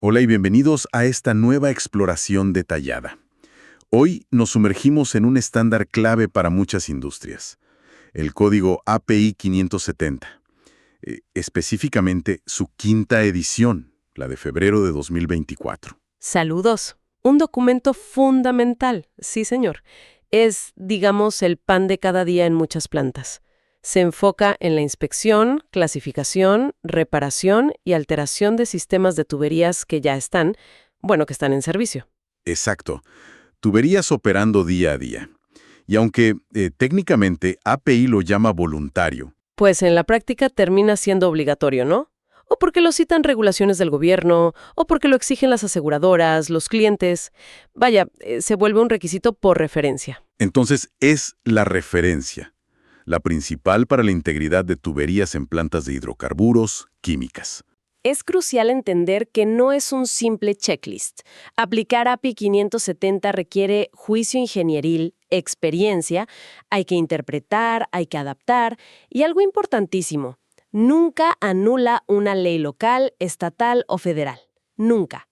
Hola y bienvenidos a esta nueva exploración detallada. Hoy nos sumergimos en un estándar clave para muchas industrias, el código API 570, específicamente su quinta edición, la de febrero de 2024. Saludos. Un documento fundamental, sí señor. Es, digamos, el pan de cada día en muchas plantas. Se enfoca en la inspección, clasificación, reparación y alteración de sistemas de tuberías que ya están, que están en servicio. Exacto, tuberías operando día a día. Y aunque técnicamente API lo llama voluntario, Pues en la práctica termina siendo obligatorio, ¿no? O porque lo citan regulaciones del gobierno, o porque lo exigen las aseguradoras, los clientes. Vaya, se vuelve un requisito por referencia. entonces es la referencia, la principal para la integridad de tuberías en plantas de hidrocarburos químicas. Es crucial entender que no es un simple checklist. Aplicar API 570 requiere juicio ingenieril, experiencia, hay que interpretar, hay que adaptar y algo importantísimo, nunca anula una ley local, estatal o federal. Nunca.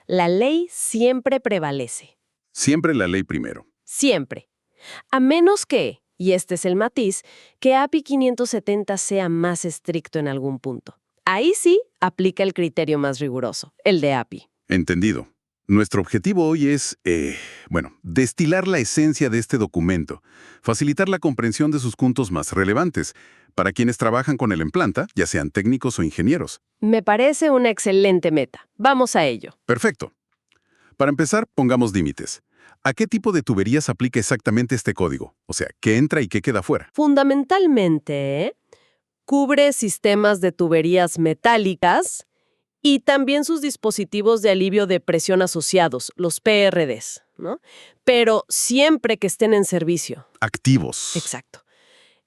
La ley siempre prevalece. Siempre la ley primero. Siempre. A menos que, y este es el matiz, que API 570 sea más estricto en algún punto. Ahí sí aplica el criterio más riguroso, el de API. Entendido. Nuestro objetivo hoy es, destilar la esencia de este documento, facilitar la comprensión de sus puntos más relevantes, para quienes trabajan con él en planta, ya sean técnicos o ingenieros. Me parece una excelente meta. Vamos a ello. Perfecto. Para empezar, pongamos límites. ¿A qué tipo de tuberías aplica exactamente este código? O sea, ¿qué entra y qué queda fuera? Fundamentalmente, cubre sistemas de tuberías metálicas y también sus dispositivos de alivio de presión asociados, los PRDs, ¿no? Pero siempre que estén en servicio. Activos. Exacto.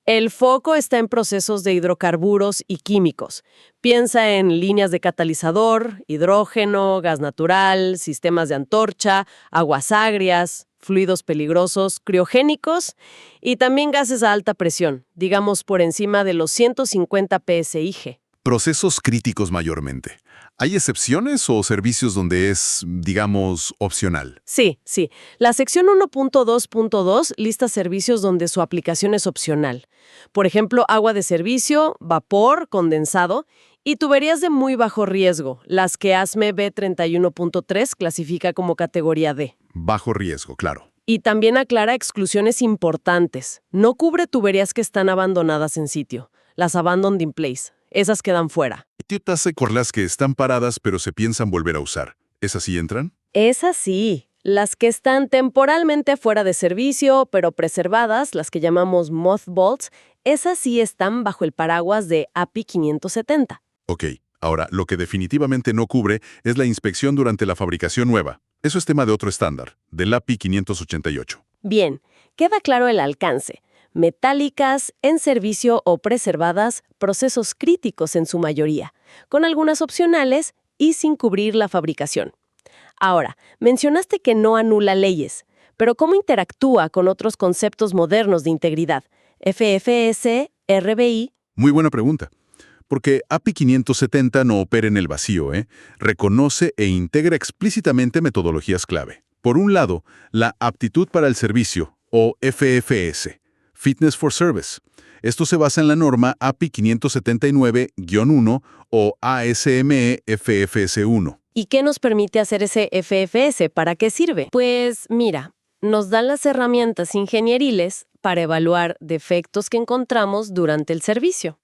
El foco está en procesos de hidrocarburos y químicos. Piensa en líneas de catalizador, hidrógeno, gas natural, sistemas de antorcha, aguas agrias, fluidos peligrosos, criogénicos y también gases a alta presión, digamos por encima de los 150 psig. Procesos críticos mayormente. ¿Hay excepciones o servicios donde es, digamos, opcional? Sí. La sección 1.2.2 lista servicios donde su aplicación es opcional. Por ejemplo, agua de servicio, vapor, condensado y tuberías de muy bajo riesgo, las que ASME B31.3 clasifica como categoría D. Bajo riesgo, claro. Y también aclara exclusiones importantes. No cubre tuberías que están abandonadas en sitio, las abandoned in place. Esas quedan fuera. ¿Qué pasa con las que están paradas pero se piensan volver a usar? ¿Esas sí entran? Esas sí, las que están temporalmente fuera de servicio, pero preservadas, las que llamamos mothballs, esas sí están bajo el paraguas de API 570. Ok, ahora, lo que definitivamente no cubre es la inspección durante la fabricación nueva. Eso es tema de otro estándar, del API 588. Bien, queda claro el alcance. Metálicas, en servicio o preservadas, procesos críticos en su mayoría, con algunas opcionales y sin cubrir la fabricación. Ahora, mencionaste que no anula leyes, pero ¿cómo interactúa con otros conceptos modernos de integridad? FFS, RBI. Muy buena pregunta. Porque API 570 no opera en el vacío, ¿eh? Reconoce e integra explícitamente metodologías clave. Por un lado, la aptitud para el servicio, o FFS, Fitness for Service. Esto se basa en la norma API 579-1 o ASME FFS1. ¿Y qué nos permite hacer ese FFS? ¿Para qué sirve? Pues mira, nos dan las herramientas ingenieriles para evaluar defectos que encontramos durante el servicio.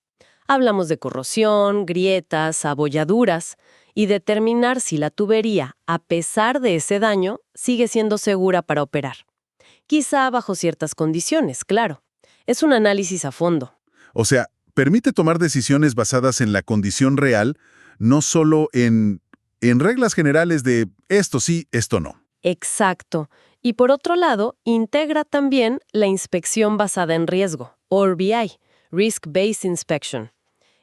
Hablamos de corrosión, grietas, abolladuras y determinar si la tubería, a pesar de ese daño, sigue siendo segura para operar. Quizá bajo ciertas condiciones, claro. Es un análisis a fondo. O sea, permite tomar decisiones basadas en la condición real, no solo en reglas generales de esto sí, esto no. Exacto. Y por otro lado, integra también la inspección basada en riesgo, o RBI, Risk Based Inspection,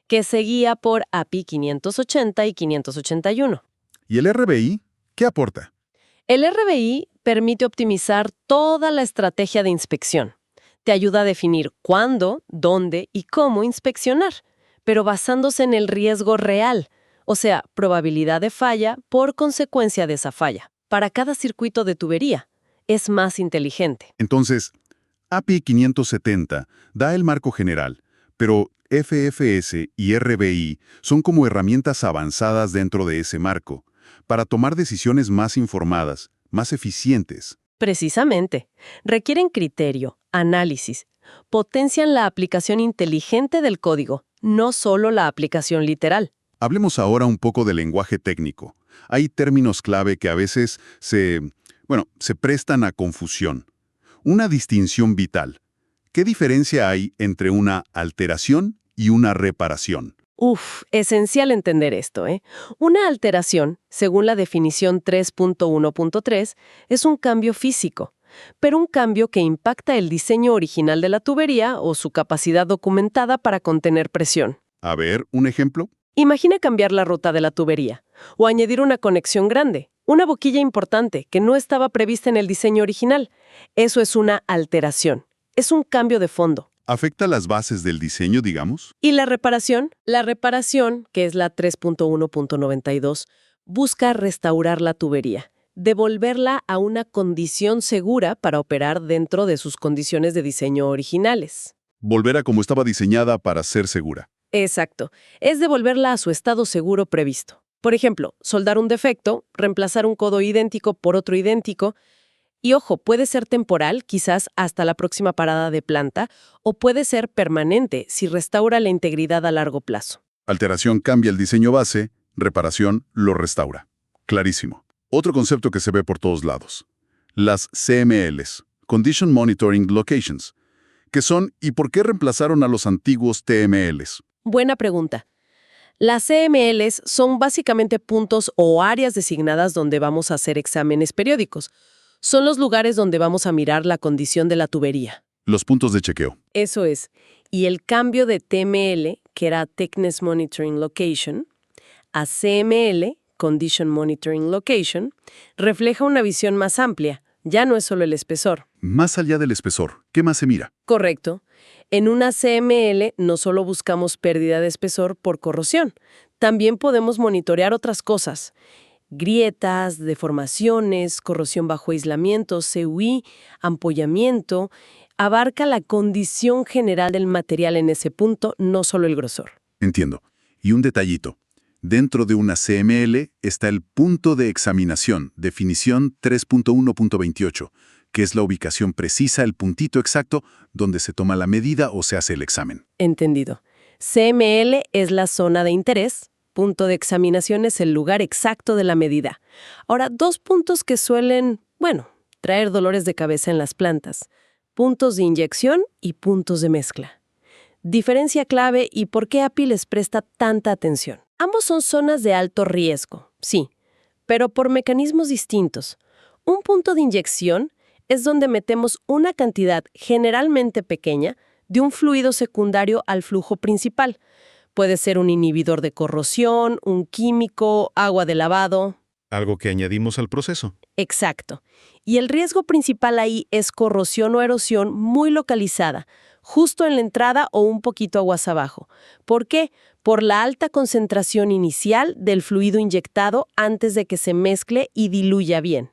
que se guía por API 580 y 581. ¿Y el RBI qué aporta? El RBI permite optimizar toda la estrategia de inspección. Te ayuda a definir cuándo, dónde y cómo inspeccionar, pero basándose en el riesgo real, O sea, probabilidad de falla por consecuencia de esa falla. Para cada circuito de tubería. Es más inteligente. Entonces, API 570 da el marco general, pero FFS y RBI son como herramientas avanzadas dentro de ese marco, para tomar decisiones más informadas, más eficientes. Precisamente. Requieren criterio, análisis. Potencian la aplicación inteligente del código, no solo la aplicación literal. Hablemos ahora un poco del lenguaje técnico. Hay términos clave que a veces se prestan a confusión. Una distinción vital. ¿Qué diferencia hay entre una alteración y una reparación? Esencial entender esto, ¿eh? Una alteración, según la definición 3.1.3, es un cambio físico, pero un cambio que impacta el diseño original de la tubería o su capacidad documentada para contener presión. A ver, ¿un ejemplo? Imagina cambiar la ruta de la tubería o añadir una conexión grande, una boquilla importante que no estaba prevista en el diseño original. Eso es una alteración. Es un cambio de fondo. ¿Afecta las bases del diseño, digamos? ¿Y la reparación? La reparación, que es la 3.1.92, busca restaurar la tubería, devolverla a una condición segura para operar dentro de sus condiciones de diseño originales. Volver a como estaba diseñada para ser segura. Exacto. Es devolverla a su estado seguro previsto. Por ejemplo, soldar un defecto, reemplazar un codo idéntico por otro idéntico. Y ojo, puede ser temporal, quizás hasta la próxima parada de planta, o puede ser permanente si restaura la integridad a largo plazo. Alteración cambia el diseño base, reparación lo restaura. Clarísimo. Otro concepto que se ve por todos lados. Las CMLs, Condition Monitoring Locations. ¿Qué son y por qué reemplazaron a los antiguos TMLs? Buena pregunta. Las CMLs son básicamente puntos o áreas designadas donde vamos a hacer exámenes periódicos. Son los lugares donde vamos a mirar la condición de la tubería. Los puntos de chequeo. Eso es. Y el cambio de TML, que era Thickness Monitoring Location, a CML, Condition Monitoring Location, refleja una visión más amplia. Ya no es solo el espesor. Más allá del espesor, ¿qué más se mira? Correcto. En una CML no solo buscamos pérdida de espesor por corrosión, también podemos monitorear otras cosas. Grietas, deformaciones, corrosión bajo aislamiento, CUI, ampollamiento. Abarca la condición general del material en ese punto, no solo el grosor. Entiendo. Y un detallito. Dentro de una CML está el punto de examinación, definición 3.1.28, que es la ubicación precisa, el puntito exacto donde se toma la medida o se hace el examen. Entendido. CML es la zona de interés, punto de examinación es el lugar exacto de la medida. Ahora, dos puntos que suelen, traer dolores de cabeza en las plantas. Puntos de inyección y puntos de mezcla. Diferencia clave y por qué API les presta tanta atención. Ambos son zonas de alto riesgo, sí, pero por mecanismos distintos. Un punto de inyección es donde metemos una cantidad generalmente pequeña de un fluido secundario al flujo principal. Puede ser un inhibidor de corrosión, un químico, agua de lavado. Algo que añadimos al proceso. Exacto. Y el riesgo principal ahí es corrosión o erosión muy localizada, justo en la entrada o un poquito aguas abajo. ¿Por qué? Por la alta concentración inicial del fluido inyectado antes de que se mezcle y diluya bien.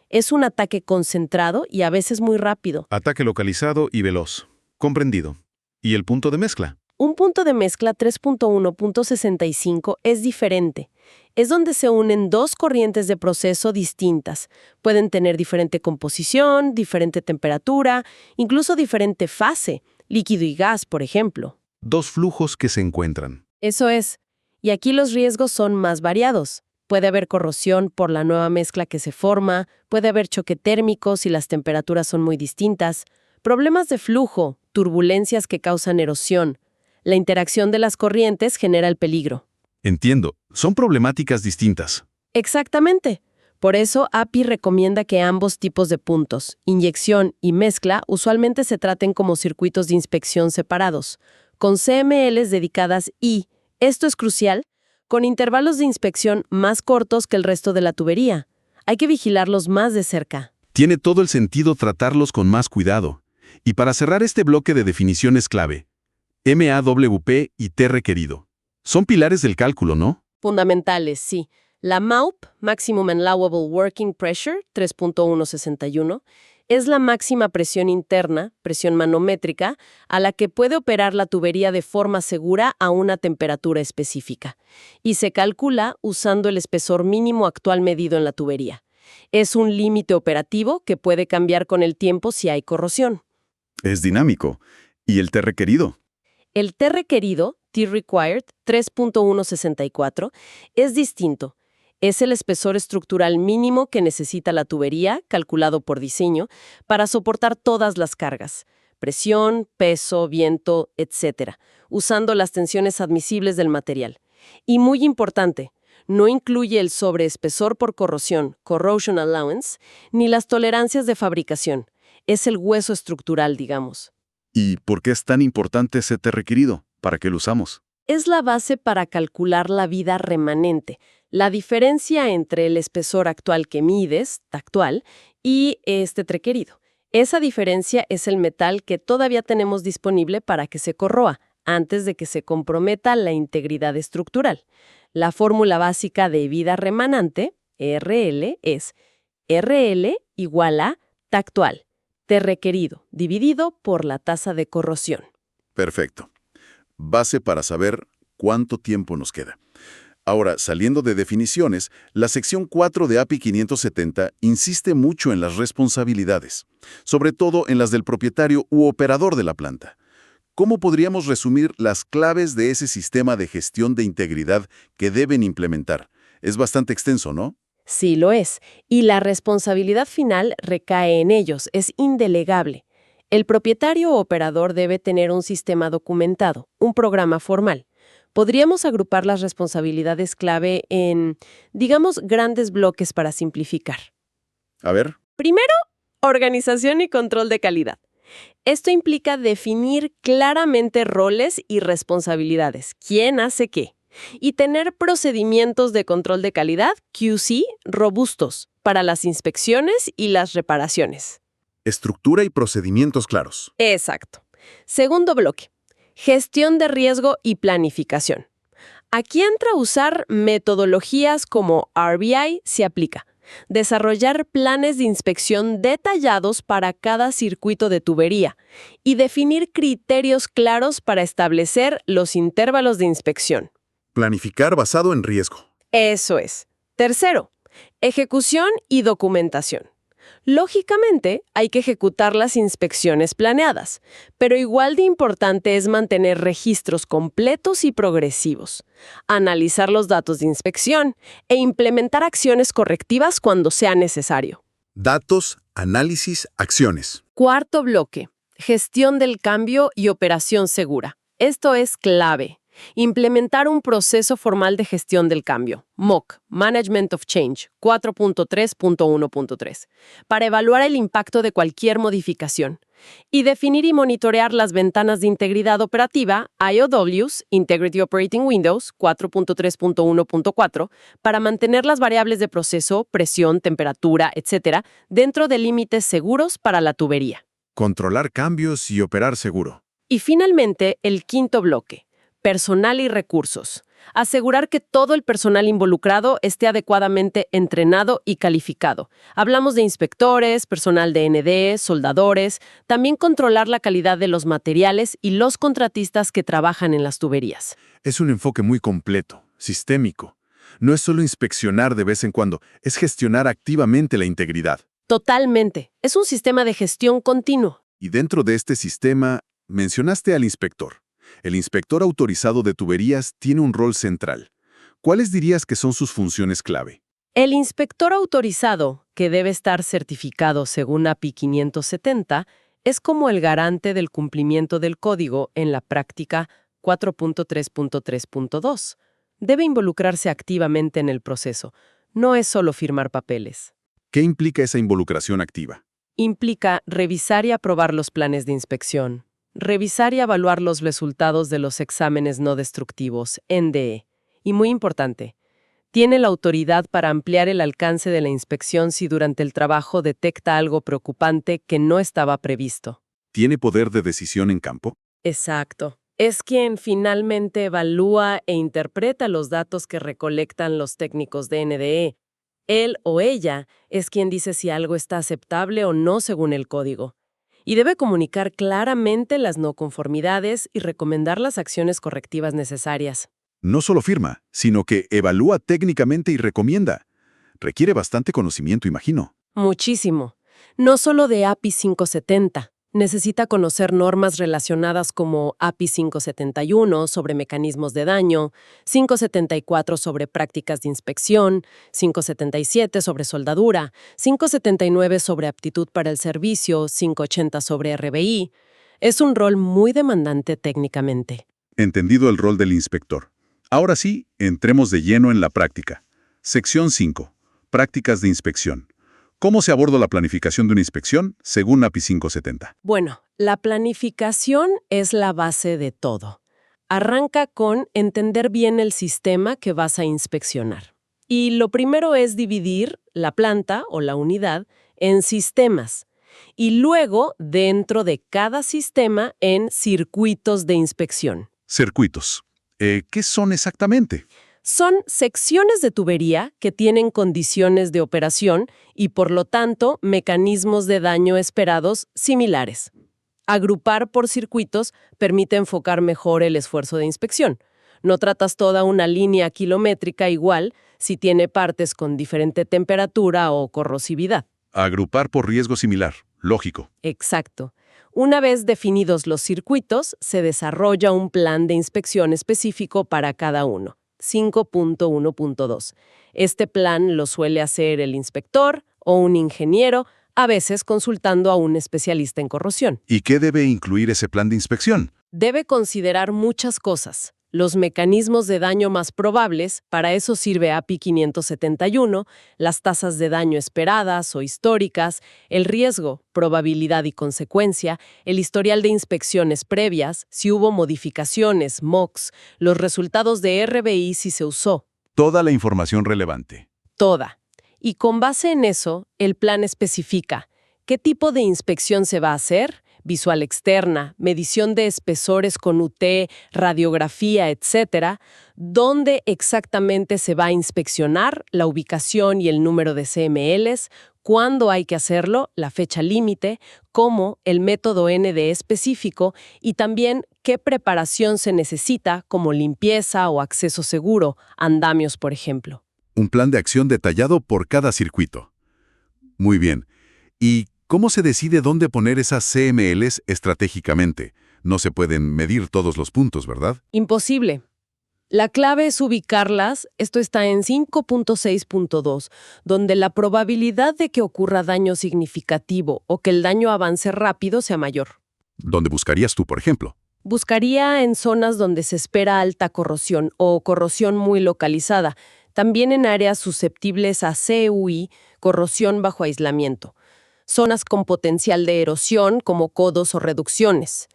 Es un ataque concentrado y a veces muy rápido. Ataque localizado y veloz. Comprendido. ¿Y el punto de mezcla? Un punto de mezcla 3.1.65 es diferente. Es donde se unen dos corrientes de proceso distintas. Pueden tener diferente composición, diferente temperatura, incluso diferente fase, líquido y gas, por ejemplo. Dos flujos que se encuentran. Eso es. Y aquí los riesgos son más variados. Puede haber corrosión por la nueva mezcla que se forma, puede haber choque térmico si las temperaturas son muy distintas, problemas de flujo, turbulencias que causan erosión. La interacción de las corrientes genera el peligro. Entiendo. Son problemáticas distintas. Exactamente. Por eso, API recomienda que ambos tipos de puntos, inyección y mezcla, usualmente se traten como circuitos de inspección separados, con CMLs dedicadas y, esto es crucial, con intervalos de inspección más cortos que el resto de la tubería. Hay que vigilarlos más de cerca. Tiene todo el sentido tratarlos con más cuidado. Y para cerrar este bloque de definiciones clave, MAWP y T requerido. Son pilares del cálculo, ¿no? Fundamentales, sí. La MAUP, Maximum Allowable Working Pressure, 3.161, es la máxima presión interna, presión manométrica, a la que puede operar la tubería de forma segura a una temperatura específica, y se calcula usando el espesor mínimo actual medido en la tubería. Es un límite operativo que puede cambiar con el tiempo si hay corrosión. Es dinámico. ¿Y el T requerido? El T requerido, T required, 3.164, es distinto. Es el espesor estructural mínimo que necesita la tubería, calculado por diseño, para soportar todas las cargas, presión, peso, viento, etc., usando las tensiones admisibles del material. Y muy importante, no incluye el sobreespesor por corrosión, corrosion allowance, ni las tolerancias de fabricación. Es el hueso estructural, digamos. ¿Y por qué es tan importante ese T requerido? ¿Para qué lo usamos? Es la base para calcular la vida remanente, la diferencia entre el espesor actual que mides, tactual, y este requerido. Esa diferencia es el metal que todavía tenemos disponible para que se corroa, antes de que se comprometa la integridad estructural. La fórmula básica de vida remanente, RL, es RL igual a tactual, T requerido, dividido por la tasa de corrosión. Perfecto. Base para saber cuánto tiempo nos queda. Ahora, saliendo de definiciones, la sección 4 de API 570 insiste mucho en las responsabilidades, sobre todo en las del propietario u operador de la planta. ¿Cómo podríamos resumir las claves de ese sistema de gestión de integridad que deben implementar? Es bastante extenso, ¿no? Sí lo es, y la responsabilidad final recae en ellos, es indelegable. El propietario o operador debe tener un sistema documentado, un programa formal. Podríamos agrupar las responsabilidades clave en, digamos, grandes bloques para simplificar. A ver. Primero, organización y control de calidad. Esto implica definir claramente roles y responsabilidades, quién hace qué, y tener procedimientos de control de calidad, QC, robustos, para las inspecciones y las reparaciones. Estructura y procedimientos claros. Exacto. Segundo bloque, gestión de riesgo y planificación. Aquí entra a usar metodologías como RBI se aplica. Desarrollar planes de inspección detallados para cada circuito de tubería y definir criterios claros para establecer los intervalos de inspección. Planificar basado en riesgo. Eso es. Tercero, ejecución y documentación. Lógicamente, hay que ejecutar las inspecciones planeadas, pero igual de importante es mantener registros completos y progresivos, analizar los datos de inspección e implementar acciones correctivas cuando sea necesario. Datos, análisis, acciones. Cuarto bloque, gestión del cambio y operación segura. Esto es clave. Implementar un proceso formal de gestión del cambio, MOC, Management of Change, 4.3.1.3, para evaluar el impacto de cualquier modificación. Y definir y monitorear las ventanas de integridad operativa, IOWs, Integrity Operating Windows, 4.3.1.4, para mantener las variables de proceso, presión, temperatura, etc., dentro de límites seguros para la tubería. Controlar cambios y operar seguro. Y finalmente, el quinto bloque. Personal y recursos. Asegurar que todo el personal involucrado esté adecuadamente entrenado y calificado. Hablamos de inspectores, personal de N&D, soldadores, también controlar la calidad de los materiales y los contratistas que trabajan en las tuberías. Es un enfoque muy completo, sistémico. No es solo inspeccionar de vez en cuando, es gestionar activamente la integridad. Totalmente. Es un sistema de gestión continuo. Y dentro de este sistema, mencionaste al inspector. El inspector autorizado de tuberías tiene un rol central. ¿Cuáles dirías que son sus funciones clave? El inspector autorizado, que debe estar certificado según API 570, es como el garante del cumplimiento del código en la práctica 4.3.3.2. Debe involucrarse activamente en el proceso. No es solo firmar papeles. ¿Qué implica esa involucración activa? Implica revisar y aprobar los planes de inspección. Revisar y evaluar los resultados de los exámenes no destructivos, NDE. Y muy importante, tiene la autoridad para ampliar el alcance de la inspección si durante el trabajo detecta algo preocupante que no estaba previsto. ¿Tiene poder de decisión en campo? Exacto. Es quien finalmente evalúa e interpreta los datos que recolectan los técnicos de NDE. Él o ella es quien dice si algo está aceptable o no según el código. Y debe comunicar claramente las no conformidades y recomendar las acciones correctivas necesarias. No solo firma, sino que evalúa técnicamente y recomienda. Requiere bastante conocimiento, imagino. Muchísimo. No solo de API 570. Necesita conocer normas relacionadas como API 571 sobre mecanismos de daño, 574 sobre prácticas de inspección, 577 sobre soldadura, 579 sobre aptitud para el servicio, 580 sobre RBI. Es un rol muy demandante técnicamente. Entendido el rol del inspector. Ahora sí, entremos de lleno en la práctica. Sección 5. Prácticas de inspección. ¿Cómo se aborda la planificación de una inspección según API 570? Bueno, la planificación es la base de todo. Arranca con entender bien el sistema que vas a inspeccionar. Y lo primero es dividir la planta o la unidad en sistemas. Y luego, dentro de cada sistema, en circuitos de inspección. Circuitos. ¿Qué son exactamente? Son secciones de tubería que tienen condiciones de operación y, por lo tanto, mecanismos de daño esperados similares. Agrupar por circuitos permite enfocar mejor el esfuerzo de inspección. No tratas toda una línea kilométrica igual si tiene partes con diferente temperatura o corrosividad. Agrupar por riesgo similar. Lógico. Exacto. Una vez definidos los circuitos, se desarrolla un plan de inspección específico para cada uno. 5.1.2. Este plan lo suele hacer el inspector o un ingeniero, a veces consultando a un especialista en corrosión. ¿Y qué debe incluir ese plan de inspección? Debe considerar muchas cosas. Los mecanismos de daño más probables, para eso sirve API 571, las tasas de daño esperadas o históricas, el riesgo, probabilidad y consecuencia, el historial de inspecciones previas, si hubo modificaciones, MOCs, los resultados de RBI si se usó. Toda la información relevante. Toda. Y con base en eso, el plan especifica qué tipo de inspección se va a hacer, visual externa, medición de espesores con UT, radiografía, etc., dónde exactamente se va a inspeccionar, la ubicación y el número de CMLs, cuándo hay que hacerlo, la fecha límite, cómo, el método NDE específico y también qué preparación se necesita, como limpieza o acceso seguro, andamios, por ejemplo. Un plan de acción detallado por cada circuito. Muy bien. ¿Y cómo se decide dónde poner esas CMLs estratégicamente? No se pueden medir todos los puntos, ¿verdad? Imposible. La clave es ubicarlas, esto está en 5.6.2, donde la probabilidad de que ocurra daño significativo o que el daño avance rápido sea mayor. ¿Dónde buscarías tú, por ejemplo? Buscaría en zonas donde se espera alta corrosión o corrosión muy localizada, también en áreas susceptibles a CUI, corrosión bajo aislamiento. Zonas con potencial de erosión como codos o reducciones.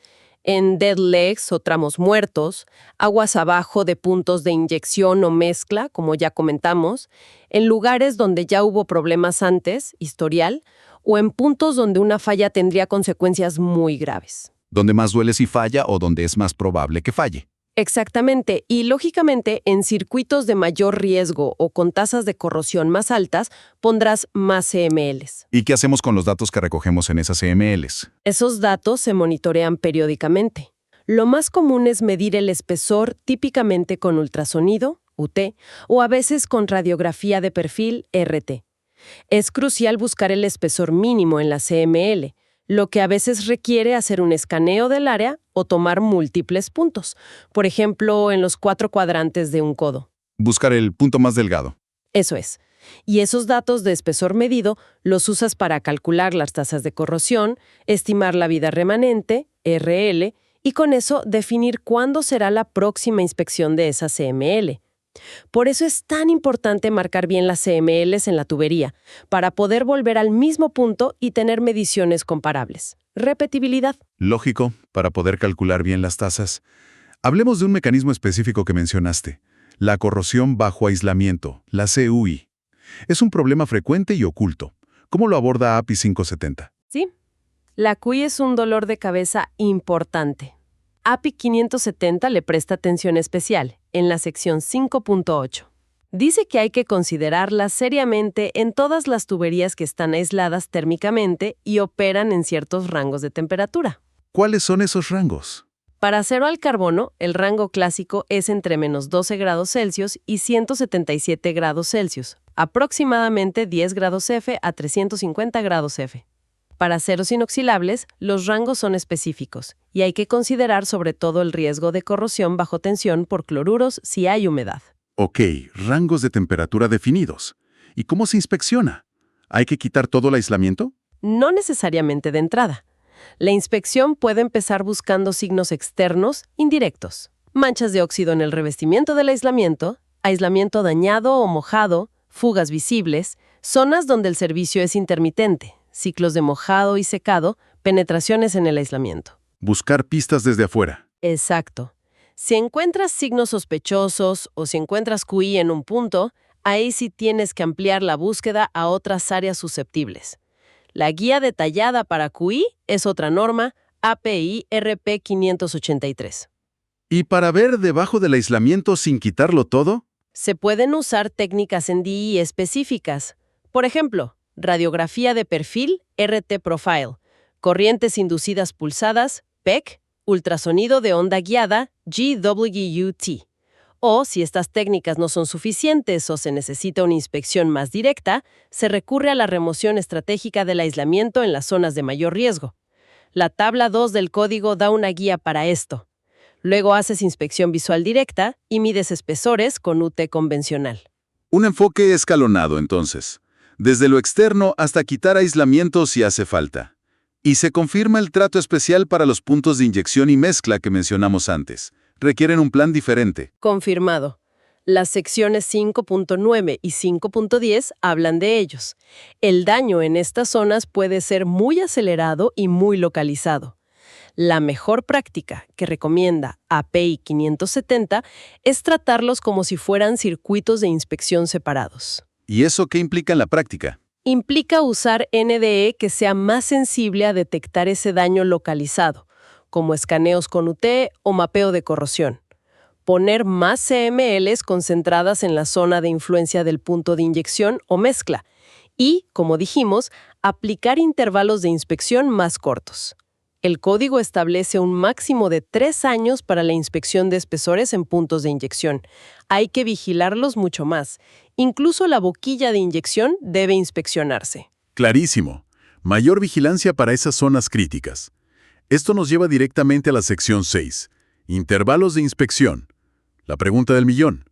En dead legs o tramos muertos, aguas abajo de puntos de inyección o mezcla, como ya comentamos, en lugares donde ya hubo problemas antes, historial, o en puntos donde una falla tendría consecuencias muy graves. ¿Dónde más duele si falla o donde es más probable que falle? Exactamente, y lógicamente en circuitos de mayor riesgo o con tasas de corrosión más altas, pondrás más CMLs. ¿Y qué hacemos con los datos que recogemos en esas CMLs? Esos datos se monitorean periódicamente. Lo más común es medir el espesor típicamente con ultrasonido, UT, o a veces con radiografía de perfil, RT. Es crucial buscar el espesor mínimo en la CML, lo que a veces requiere hacer un escaneo del área o tomar múltiples puntos, por ejemplo, en los 4 cuadrantes de un codo. Buscar el punto más delgado. Eso es. Y esos datos de espesor medido los usas para calcular las tasas de corrosión, estimar la vida remanente, RL, y con eso definir cuándo será la próxima inspección de esa CML. Por eso es tan importante marcar bien las CMLs en la tubería, para poder volver al mismo punto y tener mediciones comparables. Repetibilidad. Lógico, para poder calcular bien las tasas. Hablemos de un mecanismo específico que mencionaste, la corrosión bajo aislamiento, la CUI. Es un problema frecuente y oculto. ¿Cómo lo aborda API 570? Sí, la CUI es un dolor de cabeza importante. API 570 le presta atención especial, en la sección 5.8. Dice que hay que considerarlas seriamente en todas las tuberías que están aisladas térmicamente y operan en ciertos rangos de temperatura. ¿Cuáles son esos rangos? Para acero al carbono, el rango clásico es entre menos 12 grados Celsius y 177 grados Celsius, aproximadamente 10 grados F a 350 grados F. Para aceros inoxidables, los rangos son específicos y hay que considerar sobre todo el riesgo de corrosión bajo tensión por cloruros si hay humedad. Ok, rangos de temperatura definidos. ¿Y cómo se inspecciona? ¿Hay que quitar todo el aislamiento? No necesariamente de entrada. La inspección puede empezar buscando signos externos, indirectos. Manchas de óxido en el revestimiento del aislamiento dañado o mojado, fugas visibles, zonas donde el servicio es intermitente, ciclos de mojado y secado, penetraciones en el aislamiento. Buscar pistas desde afuera. Exacto. Si encuentras signos sospechosos o si encuentras QI en un punto, ahí sí tienes que ampliar la búsqueda a otras áreas susceptibles. La guía detallada para QI es otra norma, API RP 583. ¿Y para ver debajo del aislamiento sin quitarlo todo? Se pueden usar técnicas en DI específicas. Por ejemplo, radiografía de perfil, RT Profile, corrientes inducidas pulsadas, PEC, ultrasonido de onda guiada, GWT. O, si estas técnicas no son suficientes o se necesita una inspección más directa, se recurre a la remoción estratégica del aislamiento en las zonas de mayor riesgo. La tabla 2 del código da una guía para esto. Luego haces inspección visual directa y mides espesores con UT convencional. Un enfoque escalonado, entonces. Desde lo externo hasta quitar aislamiento si hace falta. Y se confirma el trato especial para los puntos de inyección y mezcla que mencionamos antes. Requieren un plan diferente. Confirmado. Las secciones 5.9 y 5.10 hablan de ellos. El daño en estas zonas puede ser muy acelerado y muy localizado. La mejor práctica que recomienda API 570 es tratarlos como si fueran circuitos de inspección separados. ¿Y eso qué implica en la práctica? Implica usar NDE que sea más sensible a detectar ese daño localizado, como escaneos con UT o mapeo de corrosión. Poner más CMLs concentradas en la zona de influencia del punto de inyección o mezcla y, como dijimos, aplicar intervalos de inspección más cortos. El código establece un máximo de 3 años para la inspección de espesores en puntos de inyección. Hay que vigilarlos mucho más. Incluso la boquilla de inyección debe inspeccionarse. Clarísimo. Mayor vigilancia para esas zonas críticas. Esto nos lleva directamente a la sección 6. Intervalos de inspección. La pregunta del millón.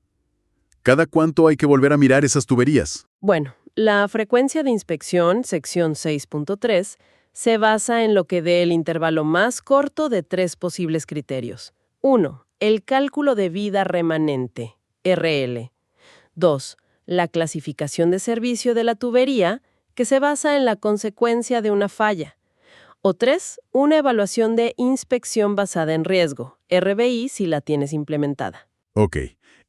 ¿Cada cuánto hay que volver a mirar esas tuberías? Bueno, la frecuencia de inspección, sección 6.3, se basa en lo que dé el intervalo más corto de 3 posibles criterios. 1. El cálculo de vida remanente, RL. 2. La clasificación de servicio de la tubería, que se basa en la consecuencia de una falla. O 3. Una evaluación de inspección basada en riesgo, RBI, si la tienes implementada. Ok,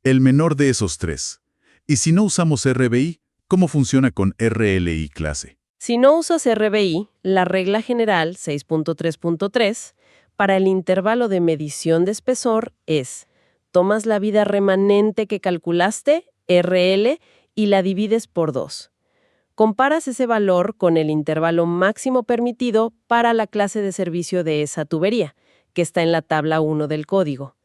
el menor de esos 3. Y si no usamos RBI, ¿cómo funciona con RLI clase? Si no usas RBI, la regla general 6.3.3 para el intervalo de medición de espesor es: tomas la vida remanente que calculaste, RL, y la divides por 2. Comparas ese valor con el intervalo máximo permitido para la clase de servicio de esa tubería, que está en la tabla 1 del código.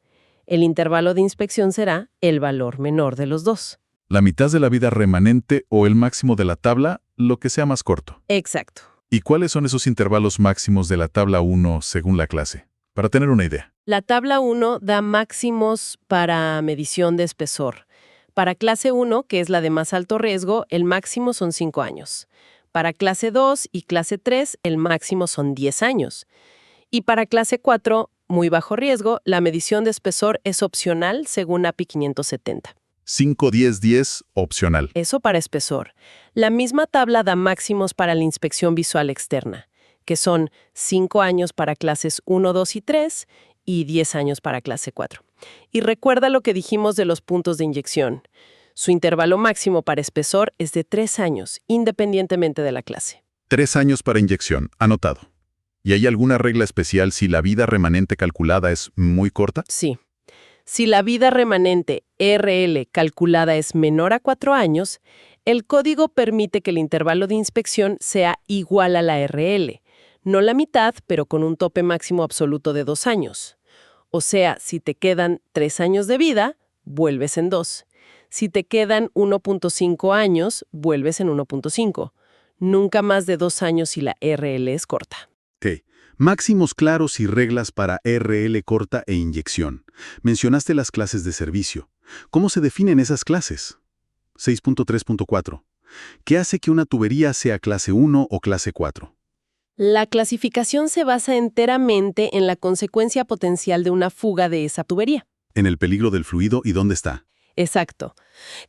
El intervalo de inspección será el valor menor de los dos. La mitad de la vida remanente o el máximo de la tabla, lo que sea más corto. Exacto. ¿Y cuáles son esos intervalos máximos de la tabla 1 según la clase? Para tener una idea. La tabla 1 da máximos para medición de espesor. Para clase 1, que es la de más alto riesgo, el máximo son 5 años. Para clase 2 y clase 3, el máximo son 10 años. Y para clase 4, muy bajo riesgo, la medición de espesor es opcional según API 570. 5, 10, 10, opcional. Eso para espesor. La misma tabla da máximos para la inspección visual externa, que son 5 años para clases 1, 2 y 3 y 10 años para clase 4. Y recuerda lo que dijimos de los puntos de inyección. Su intervalo máximo para espesor es de 3 años, independientemente de la clase. 3 años para inyección, anotado. ¿Y hay alguna regla especial si la vida remanente calculada es muy corta? Sí. Si la vida remanente RL calculada es menor a 4 años, el código permite que el intervalo de inspección sea igual a la RL, no la mitad, pero con un tope máximo absoluto de 2 años. O sea, si te quedan 3 años de vida, vuelves en 2. Si te quedan 1.5 años, vuelves en 1.5. Nunca más de 2 años si la RL es corta. T. Máximos claros y reglas para RL corta e inyección. Mencionaste las clases de servicio. ¿Cómo se definen esas clases? 6.3.4. ¿Qué hace que una tubería sea clase 1 o clase 4? La clasificación se basa enteramente en la consecuencia potencial de una fuga de esa tubería. En el peligro del fluido y dónde está. Exacto.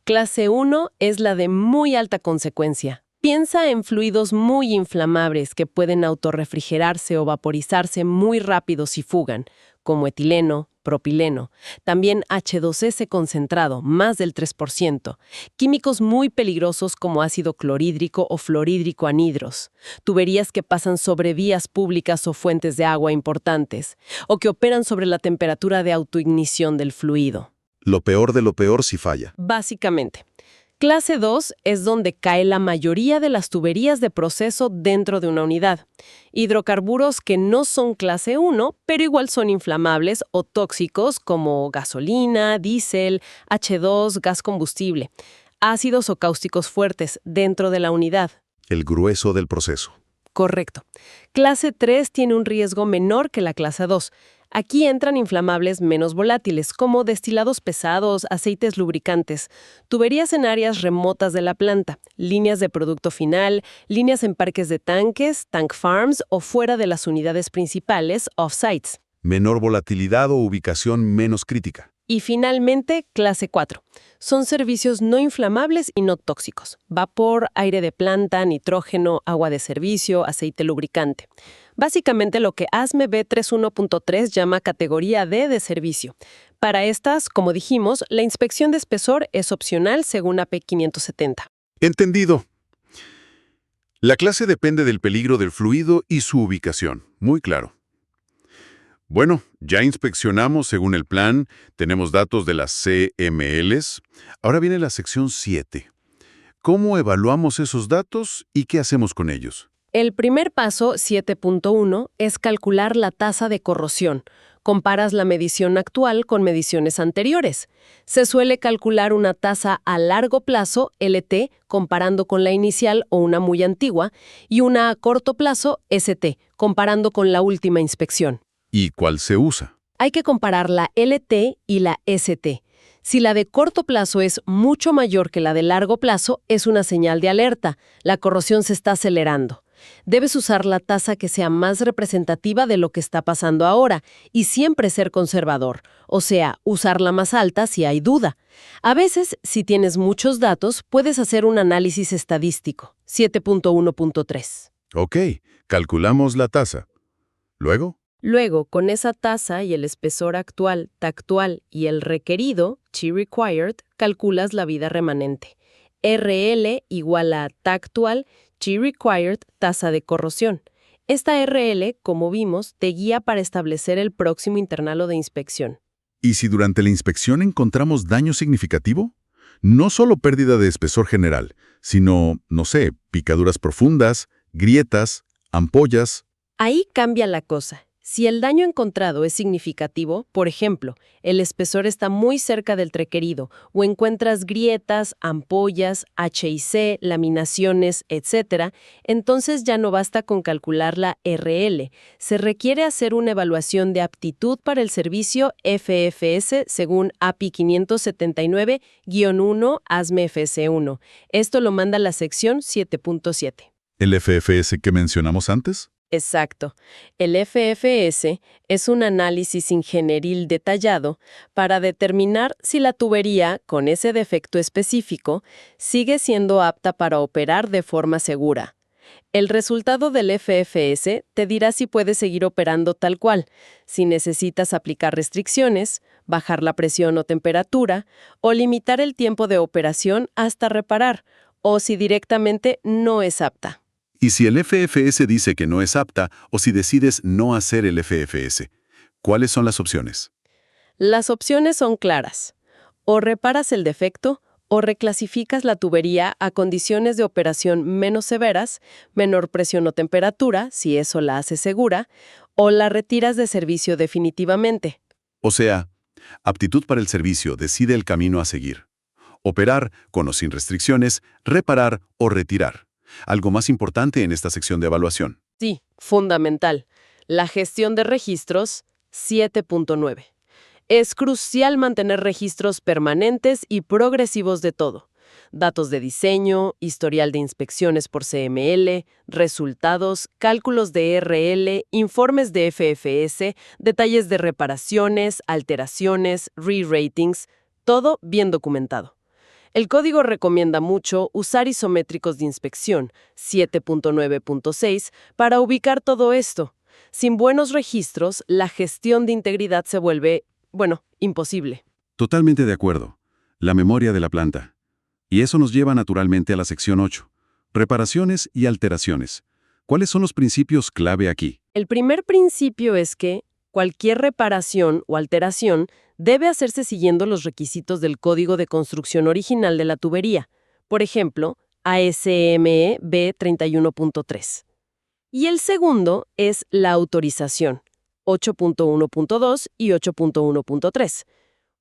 Clase 1 es la de muy alta consecuencia. Piensa en fluidos muy inflamables que pueden autorrefrigerarse o vaporizarse muy rápido si fugan, como etileno, propileno, también H2S concentrado, más del 3%, químicos muy peligrosos como ácido clorhídrico o fluorhídrico anhidros, tuberías que pasan sobre vías públicas o fuentes de agua importantes, o que operan sobre la temperatura de autoignición del fluido. Lo peor de lo peor si falla. Básicamente. Clase 2 es donde cae la mayoría de las tuberías de proceso dentro de una unidad. Hidrocarburos que no son clase 1, pero igual son inflamables o tóxicos como gasolina, diésel, H2, gas combustible. Ácidos o cáusticos fuertes dentro de la unidad. El grueso del proceso. Correcto. Clase 3 tiene un riesgo menor que la clase 2. Aquí entran inflamables menos volátiles, como destilados pesados, aceites lubricantes, tuberías en áreas remotas de la planta, líneas de producto final, líneas en parques de tanques, tank farms o fuera de las unidades principales, off-sites. Menor volatilidad o ubicación menos crítica. Y finalmente, clase 4. Son servicios no inflamables y no tóxicos. Vapor, aire de planta, nitrógeno, agua de servicio, aceite lubricante. Básicamente lo que ASME B31.3 llama categoría D de servicio. Para estas, como dijimos, la inspección de espesor es opcional según AP 570. Entendido. La clase depende del peligro del fluido y su ubicación. Muy claro. Bueno, ya inspeccionamos según el plan, tenemos datos de las CMLs. Ahora viene la sección 7. ¿Cómo evaluamos esos datos y qué hacemos con ellos? El primer paso, 7.1, es calcular la tasa de corrosión. Comparas la medición actual con mediciones anteriores. Se suele calcular una tasa a largo plazo, LT, comparando con la inicial o una muy antigua, y una a corto plazo, ST, comparando con la última inspección. ¿Y cuál se usa? Hay que comparar la LT y la ST. Si la de corto plazo es mucho mayor que la de largo plazo, es una señal de alerta. La corrosión se está acelerando. Debes usar la tasa que sea más representativa de lo que está pasando ahora y siempre ser conservador, o sea, usar la más alta si hay duda. A veces, si tienes muchos datos, puedes hacer un análisis estadístico. 7.1.3. Ok, calculamos la tasa. ¿Luego? Luego, con esa tasa y el espesor actual, tactual y el requerido, T-required, calculas la vida remanente. RL igual a tactual, T-required, tasa de corrosión. Esta RL, como vimos, te guía para establecer el próximo intervalo de inspección. ¿Y si durante la inspección encontramos daño significativo? No solo pérdida de espesor general, sino, no sé, picaduras profundas, grietas, ampollas. Ahí cambia la cosa. Si el daño encontrado es significativo, por ejemplo, el espesor está muy cerca del requerido, o encuentras grietas, ampollas, HIC, laminaciones, etc., entonces ya no basta con calcular la RL. Se requiere hacer una evaluación de aptitud para el servicio FFS según API 579-1 ASME FS1. Esto lo manda la sección 7.7. ¿El FFS que mencionamos antes? Exacto. El FFS es un análisis ingenieril detallado para determinar si la tubería, con ese defecto específico, sigue siendo apta para operar de forma segura. El resultado del FFS te dirá si puedes seguir operando tal cual, si necesitas aplicar restricciones, bajar la presión o temperatura, o limitar el tiempo de operación hasta reparar, o si directamente no es apta. ¿Y si el FFS dice que no es apta o si decides no hacer el FFS? ¿Cuáles son las opciones? Las opciones son claras. O reparas el defecto o reclasificas la tubería a condiciones de operación menos severas, menor presión o temperatura, si eso la hace segura, o la retiras de servicio definitivamente. O sea, aptitud para el servicio decide el camino a seguir. Operar, con o sin restricciones, reparar o retirar. Algo más importante en esta sección de evaluación. Sí, fundamental. La gestión de registros 7.9. Es crucial mantener registros permanentes y progresivos de todo. Datos de diseño, historial de inspecciones por CML, resultados, cálculos de RL, informes de FFS, detalles de reparaciones, alteraciones, re-ratings, todo bien documentado. El código recomienda mucho usar isométricos de inspección 7.9.6 para ubicar todo esto. Sin buenos registros, la gestión de integridad se vuelve, imposible. Totalmente de acuerdo. La memoria de la planta. Y eso nos lleva naturalmente a la sección 8. Reparaciones y alteraciones. ¿Cuáles son los principios clave aquí? El primer principio es que cualquier reparación o alteración debe hacerse siguiendo los requisitos del Código de Construcción original de la tubería, por ejemplo, ASME B31.3. Y el segundo es la autorización, 8.1.2 y 8.1.3.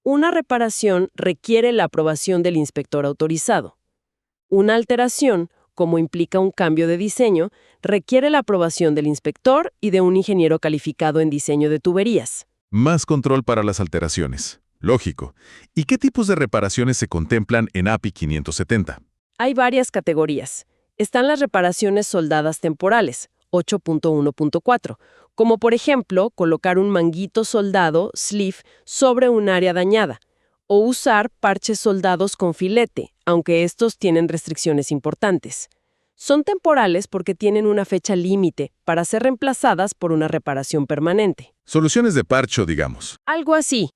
Una reparación requiere la aprobación del inspector autorizado. Una alteración, como implica un cambio de diseño, requiere la aprobación del inspector y de un ingeniero calificado en diseño de tuberías. Más control para las alteraciones. Lógico. ¿Y qué tipos de reparaciones se contemplan en API 570? Hay varias categorías. Están las reparaciones soldadas temporales, 8.1.4, como por ejemplo colocar un manguito soldado, sleeve, sobre un área dañada, o usar parches soldados con filete, aunque estos tienen restricciones importantes. Son temporales porque tienen una fecha límite para ser reemplazadas por una reparación permanente. Soluciones de parcho, digamos. Algo así.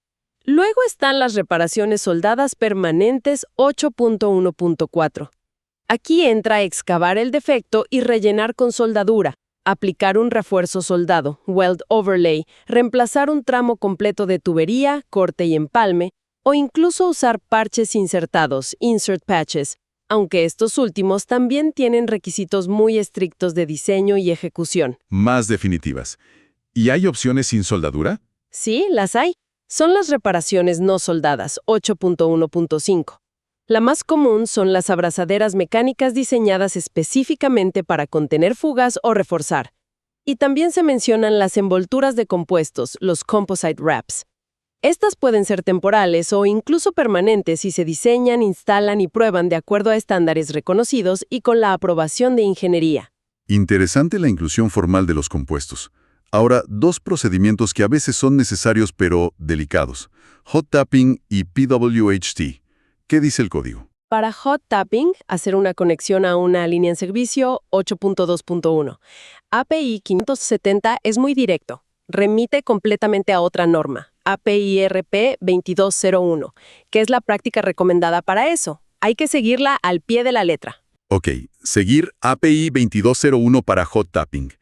Luego están las reparaciones soldadas permanentes 8.1.4. Aquí entra excavar el defecto y rellenar con soldadura, aplicar un refuerzo soldado, weld overlay, reemplazar un tramo completo de tubería, corte y empalme, o incluso usar parches insertados, insert patches, aunque estos últimos también tienen requisitos muy estrictos de diseño y ejecución. Más definitivas. ¿Y hay opciones sin soldadura? Sí, las hay. Son las reparaciones no soldadas, 8.1.5. La más común son las abrazaderas mecánicas diseñadas específicamente para contener fugas o reforzar. Y también se mencionan las envolturas de compuestos, los composite wraps. Estas pueden ser temporales o incluso permanentes si se diseñan, instalan y prueban de acuerdo a estándares reconocidos y con la aprobación de ingeniería. Interesante la inclusión formal de los compuestos. Ahora, dos procedimientos que a veces son necesarios pero delicados. Hot tapping y PWHT. ¿Qué dice el código? Para hot tapping, hacer una conexión a una línea en servicio 8.2.1. API 570 es muy directo. Remite completamente a otra norma, API RP 2201, que es la práctica recomendada para eso. Hay que seguirla al pie de la letra. Ok, seguir API 2201 para hot tapping.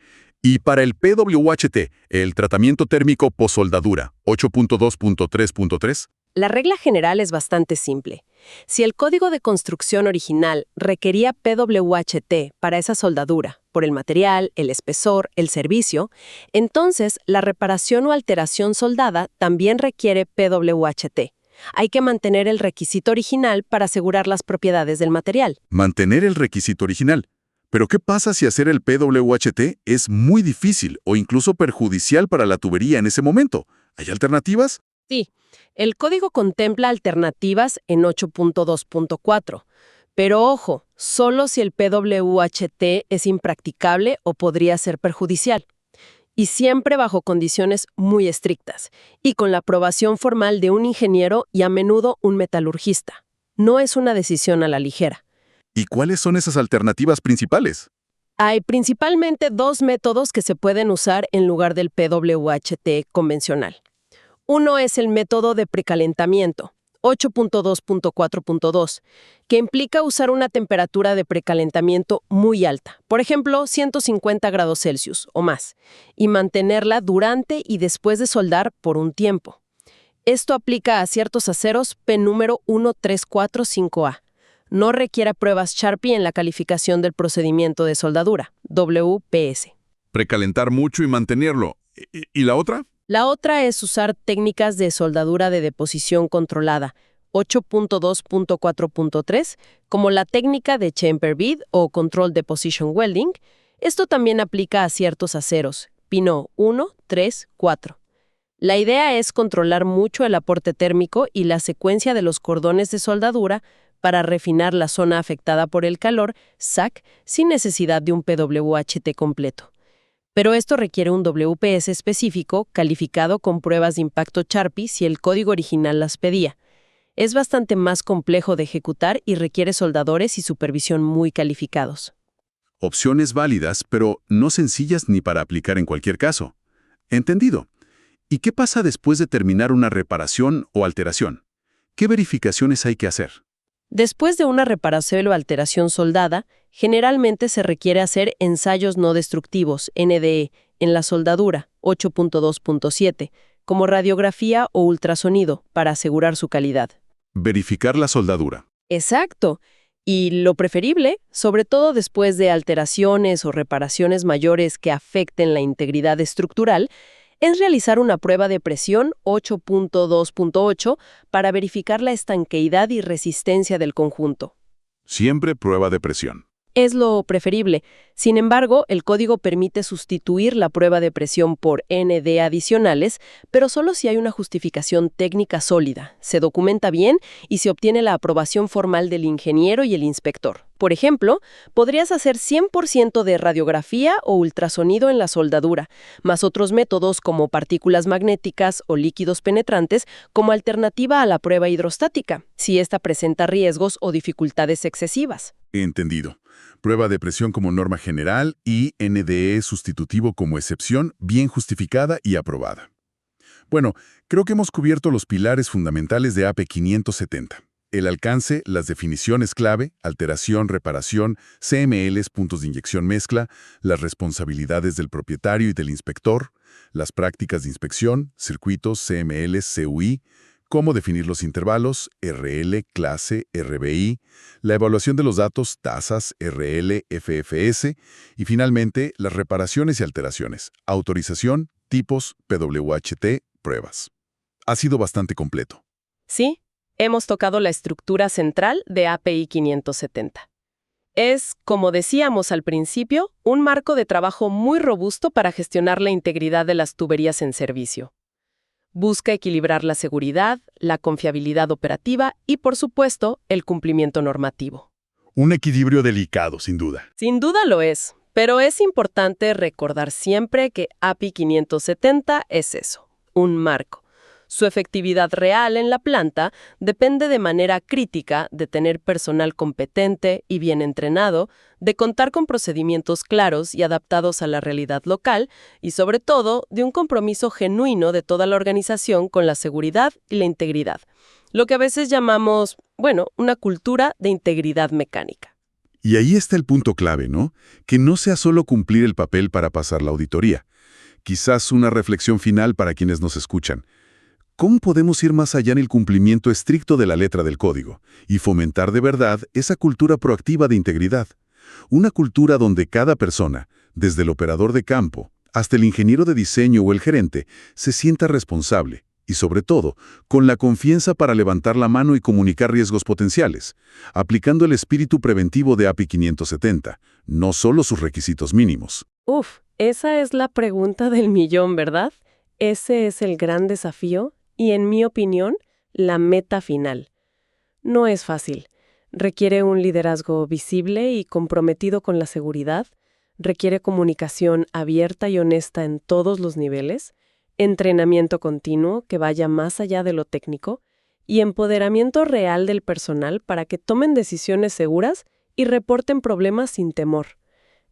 Y para el PWHT, el tratamiento térmico possoldadura, 8.2.3.3. La regla general es bastante simple. Si el código de construcción original requería PWHT para esa soldadura, por el material, el espesor, el servicio, entonces la reparación o alteración soldada también requiere PWHT. Hay que mantener el requisito original para asegurar las propiedades del material. Mantener el requisito original. Pero ¿qué pasa si hacer el PWHT es muy difícil o incluso perjudicial para la tubería en ese momento? ¿Hay alternativas? Sí, el código contempla alternativas en 8.2.4, pero ojo, solo si el PWHT es impracticable o podría ser perjudicial. Y siempre bajo condiciones muy estrictas, y con la aprobación formal de un ingeniero y a menudo un metalurgista. No es una decisión a la ligera. ¿Y cuáles son esas alternativas principales? Hay principalmente dos métodos que se pueden usar en lugar del PWHT convencional. Uno es el método de precalentamiento, 8.2.4.2, que implica usar una temperatura de precalentamiento muy alta, por ejemplo, 150 grados Celsius o más, y mantenerla durante y después de soldar por un tiempo. Esto aplica a ciertos aceros P número 1345A. No requiere pruebas Sharpie en la calificación del procedimiento de soldadura, WPS. Precalentar mucho y mantenerlo. ¿Y la otra? La otra es usar técnicas de soldadura de deposición controlada, 8.2.4.3, como la técnica de chamber bead o control deposition welding. Esto también aplica a ciertos aceros, pino 1, 3, 4. La idea es controlar mucho el aporte térmico y la secuencia de los cordones de soldadura para refinar la zona afectada por el calor, SAC, sin necesidad de un PWHT completo. Pero esto requiere un WPS específico, calificado con pruebas de impacto Sharpie si el código original las pedía. Es bastante más complejo de ejecutar y requiere soldadores y supervisión muy calificados. Opciones válidas, pero no sencillas ni para aplicar en cualquier caso. Entendido. ¿Y qué pasa después de terminar una reparación o alteración? ¿Qué verificaciones hay que hacer? Después de una reparación o alteración soldada, generalmente se requiere hacer ensayos no destructivos, NDE, en la soldadura, 8.2.7, como radiografía o ultrasonido, para asegurar su calidad. Verificar la soldadura. Exacto. Y lo preferible, sobre todo después de alteraciones o reparaciones mayores que afecten la integridad estructural, es realizar una prueba de presión 8.2.8 para verificar la estanqueidad y resistencia del conjunto. Siempre prueba de presión. Es lo preferible. Sin embargo, el código permite sustituir la prueba de presión por ND adicionales, pero solo si hay una justificación técnica sólida, se documenta bien y se obtiene la aprobación formal del ingeniero y el inspector. Por ejemplo, podrías hacer 100% de radiografía o ultrasonido en la soldadura, más otros métodos como partículas magnéticas o líquidos penetrantes como alternativa a la prueba hidrostática, si ésta presenta riesgos o dificultades excesivas. Entendido. Prueba de presión como norma general y NDE sustitutivo como excepción bien justificada y aprobada. Bueno, creo que hemos cubierto los pilares fundamentales de AP 570. El alcance, las definiciones clave, alteración, reparación, CMLs, puntos de inyección mezcla, las responsabilidades del propietario y del inspector, las prácticas de inspección, circuitos, CMLs, CUI, cómo definir los intervalos, RL, clase, RBI, la evaluación de los datos, tasas, RL, FFS, y finalmente las reparaciones y alteraciones, autorización, tipos, PWHT, pruebas. Ha sido bastante completo. Sí, hemos tocado la estructura central de API 570. Es, como decíamos al principio, un marco de trabajo muy robusto para gestionar la integridad de las tuberías en servicio. Busca equilibrar la seguridad, la confiabilidad operativa y, por supuesto, el cumplimiento normativo. Un equilibrio delicado, sin duda. Sin duda lo es, pero es importante recordar siempre que API 570 es eso, un marco. Su efectividad real en la planta depende de manera crítica de tener personal competente y bien entrenado, de contar con procedimientos claros y adaptados a la realidad local y, sobre todo, de un compromiso genuino de toda la organización con la seguridad y la integridad, lo que a veces llamamos, una cultura de integridad mecánica. Y ahí está el punto clave, ¿no? Que no sea solo cumplir el papel para pasar la auditoría. Quizás una reflexión final para quienes nos escuchan. ¿Cómo podemos ir más allá en el cumplimiento estricto de la letra del código y fomentar de verdad esa cultura proactiva de integridad? Una cultura donde cada persona, desde el operador de campo hasta el ingeniero de diseño o el gerente, se sienta responsable y, sobre todo, con la confianza para levantar la mano y comunicar riesgos potenciales, aplicando el espíritu preventivo de API 570, no solo sus requisitos mínimos. Esa es la pregunta del millón, ¿verdad? Ese es el gran desafío. Y, en mi opinión, la meta final. No es fácil. Requiere un liderazgo visible y comprometido con la seguridad, requiere comunicación abierta y honesta en todos los niveles, entrenamiento continuo que vaya más allá de lo técnico y empoderamiento real del personal para que tomen decisiones seguras y reporten problemas sin temor.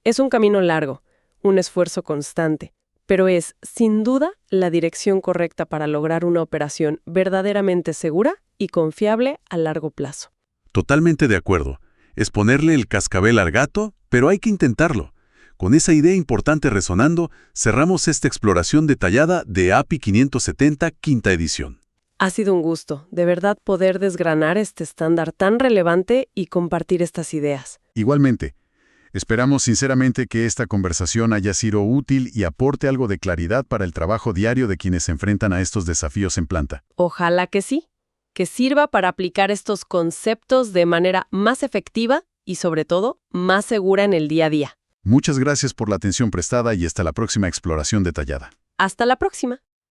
Es un camino largo, un esfuerzo constante, pero es, sin duda, la dirección correcta para lograr una operación verdaderamente segura y confiable a largo plazo. Totalmente de acuerdo. Es ponerle el cascabel al gato, pero hay que intentarlo. Con esa idea importante resonando, cerramos esta exploración detallada de API 570, quinta edición. Ha sido un gusto, de verdad, poder desgranar este estándar tan relevante y compartir estas ideas. Igualmente, esperamos sinceramente que esta conversación haya sido útil y aporte algo de claridad para el trabajo diario de quienes se enfrentan a estos desafíos en planta. Ojalá que sí, que sirva para aplicar estos conceptos de manera más efectiva y, sobre todo, más segura en el día a día. Muchas gracias por la atención prestada y hasta la próxima exploración detallada. Hasta la próxima.